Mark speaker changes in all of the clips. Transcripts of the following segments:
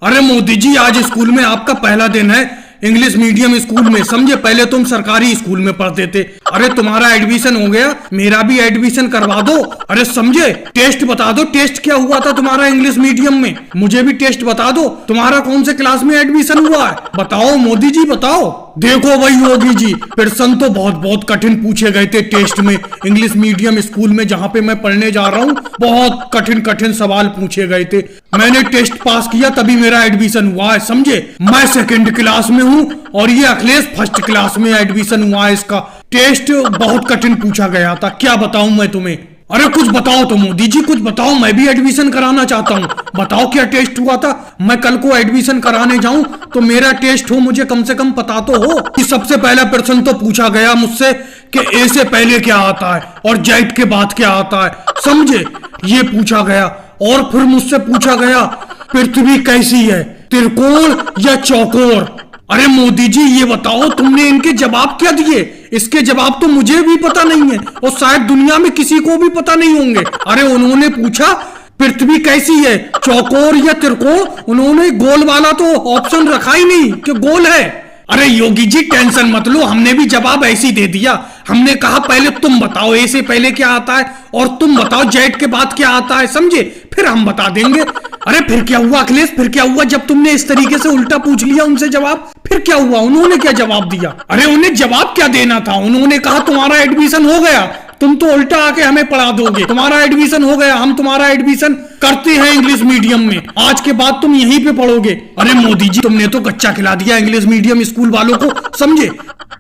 Speaker 1: अरे मोदी जी, आज स्कूल में आपका पहला दिन है इंग्लिश मीडियम स्कूल में, समझे। पहले तुम सरकारी स्कूल में पढ़ते थे। अरे तुम्हारा एडमिशन हो गया, मेरा भी एडमिशन करवा दो। अरे समझे, टेस्ट बता दो, टेस्ट क्या हुआ था तुम्हारा इंग्लिश मीडियम में। मुझे भी टेस्ट बता दो, तुम्हारा कौन से क्लास में एडमिशन हुआ है, बताओ मोदी जी बताओ। देखो भाई योगी जी, प्रश्न तो बहुत बहुत कठिन पूछे गए थे टेस्ट में। इंग्लिश मीडियम स्कूल में जहाँ पे मैं पढ़ने जा रहा हूँ, बहुत कठिन कठिन सवाल पूछे गए थे। मैंने टेस्ट पास किया तभी मेरा एडमिशन हुआ है, समझे। मैं सेकंड क्लास में हूँ और ये अखिलेश फर्स्ट क्लास में एडमिशन हुआ है। इसका टेस्ट बहुत कठिन पूछा गया था, क्या बताऊं मैं तुम्हें। अरे कुछ बताओ तो मोदी जी, कुछ बताओ, मैं भी एडमिशन कराना चाहता हूँ। बताओ क्या टेस्ट हुआ था, मैं कल को एडमिशन कराने जाऊं तो मेरा टेस्ट हो, मुझे कम से कम पता तो हो। कि सबसे पहला प्रश्न तो पूछा गया मुझसे कि ए से पहले क्या आता है और जेड के बाद क्या आता है, समझे, ये पूछा गया। और फिर मुझसे पूछा गया पृथ्वी कैसी है, त्रिकोण या चौकोर। अरे मोदी जी ये बताओ, तुमने इनके जवाब क्या दिए। इसके जवाब तो मुझे भी पता नहीं है और शायद दुनिया में किसी को भी पता नहीं होंगे। अरे उन्होंने पूछा पृथ्वी कैसी है, चौकोर या त्रिकोण, उन्होंने गोल वाला तो ऑप्शन रखा ही नहीं कि गोल है। अरे योगी जी टेंशन मत लो, हमने भी जवाब ऐसे ही दे दिया। हमने कहा पहले तुम बताओ ए से पहले क्या आता है और तुम बताओ जेड के बाद क्या आता है, समझे, फिर हम बता देंगे। अरे फिर क्या हुआ अखिलेश, फिर क्या हुआ जब तुमने इस तरीके से उल्टा पूछ लिया उनसे जवाब, फिर क्या हुआ, उन्होंने क्या जवाब दिया। अरे उन्हें जवाब क्या देना था, उन्होंने कहा तुम्हारा एडमिशन हो गया, तुम तो उल्टा आके हमें पढ़ा दोगे, तुम्हारा एडमिशन हो गया, हम तुम्हारा एडमिशन करते हैं इंग्लिश मीडियम में, आज के बाद तुम यहीं पे पढ़ोगे। अरे मोदी जी तुमने तो कच्चा खिला दिया इंग्लिश मीडियम स्कूल वालों को, समझे।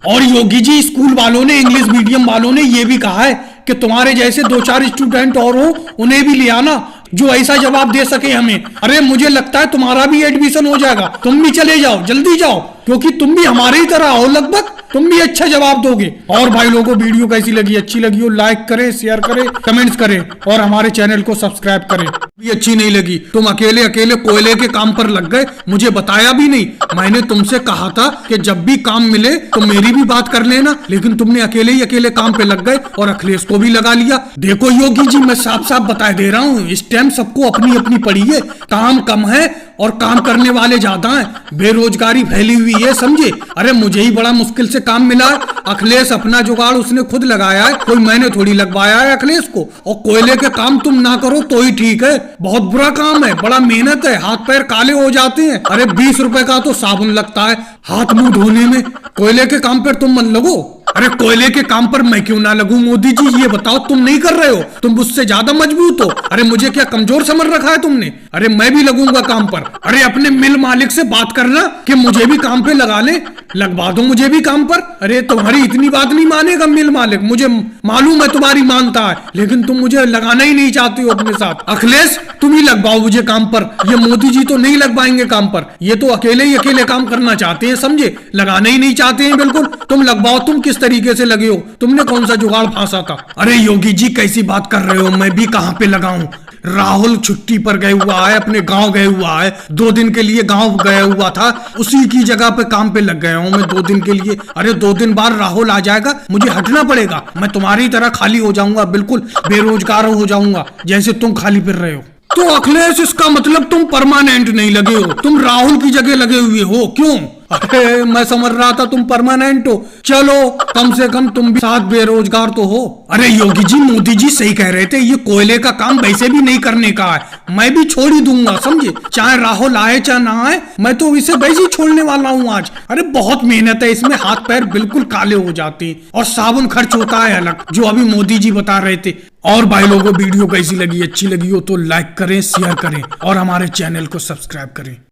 Speaker 1: और योगी जी स्कूल वालों ने, इंग्लिश मीडियम वालों ने ये भी कहा है कि तुम्हारे जैसे 2-4 स्टूडेंट और हो, उन्हें भी ले आना जो ऐसा जवाब दे सके हमें। अरे मुझे लगता है तुम्हारा भी एडमिशन हो जाएगा, तुम भी चले जाओ, जल्दी जाओ, क्योंकि तुम भी हमारी ही तरह हो लगभग, तुम भी अच्छा जवाब दोगे। और भाई लोगों वीडियो कैसी लगी, अच्छी लगी हो लाइक करें, शेयर करें, कमेंट्स करें और हमारे चैनल को सब्सक्राइब करें। भी अच्छी नहीं लगी, तुम अकेले अकेले कोयले के काम पर लग गए, मुझे बताया भी नहीं। मैंने तुमसे कहा था कि जब भी काम मिले तो मेरी भी बात कर लेना, लेकिन तुमने अकेले ही अकेले काम पे लग गए और अखिलेश को भी लगा लिया। देखो योगी जी मैं साफ साफ बता दे रहा हूँ, इस टाइम सबको अपनी अपनी पड़ी है, काम कम है और काम करने वाले ज्यादा हैं, बेरोजगारी फैली हुई है, समझे। अरे मुझे ही बड़ा मुश्किल से काम मिला है, अखिलेश अपना जुगाड़ उसने खुद लगाया है, कोई मैंने थोड़ी लगवाया है अखिलेश को। और कोयले के काम तुम ना करो तो ही ठीक है, बहुत बुरा काम है, बड़ा मेहनत है, हाथ पैर काले हो जाते हैं। अरे 20 रुपए का तो साबुन लगता है हाथ मुंह धोने में, कोयले के काम पर तुम मत लगो। अरे कोयले के काम पर मैं क्यों ना लगूं मोदी जी, ये बताओ, तुम नहीं कर रहे हो, तुम मुझसे ज्यादा मजबूत हो। अरे मुझे क्या कमजोर समझ रखा है तुमने। अरे मैं भी लगूंगा काम पर। अरे अपने मिल मालिक से बात करना कि मुझे भी काम पे लगा ले, लगवा दो मुझे भी काम पर। अरे तुम्हारी इतनी बात नहीं मानेगा मिल मालिक, मुझे मालूम है तुम्हारी मानता है, लेकिन तुम मुझे लगाना ही नहीं चाहते हो अपने साथ। अखिलेश तुम ही लगवाओ मुझे काम पर, ये मोदी जी तो नहीं लगवाएंगे काम पर, ये तो अकेले ही अकेले काम करना चाहते हैं, समझे, लगाना ही नहीं चाहते हैं बिल्कुल। तुम लगवाओ, तुम किस तरीके से लगे हो, तुमने कौन सा जुगाड़ फांसा था। अरे योगी जी कैसी बात कर रहे हो, मैं भी कहां पे लगाऊं। राहुल छुट्टी पर गए हुआ है, अपने गांव गए हुआ है, 2 दिन के लिए गांव गया हुआ था, उसी की जगह पे काम पे लग गया हूं मैं 2 दिन के लिए। अरे 2 दिन बाद राहुल आ जाएगा, मुझे हटना पड़ेगा, मैं तुम्हारी तरह खाली हो जाऊंगा, बिल्कुल बेरोजगार हो जाऊंगा जैसे तुम खाली फिर रहे हो। तो अखिलेश इसका मतलब तुम परमानेंट नहीं लगे हो, तुम राहुल की जगह लगे हुए हो, क्यों। अरे मैं समझ रहा था तुम परमानेंट हो, चलो कम से कम तुम भी साथ बेरोजगार तो हो। अरे योगी जी मोदी जी सही कह रहे थे, ये कोयले का काम वैसे भी नहीं करने का है, मैं भी छोड़ ही दूंगा, समझे, चाहे राहुल आए चाहे ना आए, मैं तो इसे वैसे ही छोड़ने वाला हूँ आज। अरे बहुत मेहनत है इसमें, हाथ पैर बिल्कुल काले हो जाते हैं और साबुन खर्च होता है अलग, जो अभी मोदी जी बता रहे थे। और भाई लोगों वीडियो कैसी लगी, अच्छी लगी हो तो लाइक करें, शेयर करें और हमारे चैनल को सब्सक्राइब करें।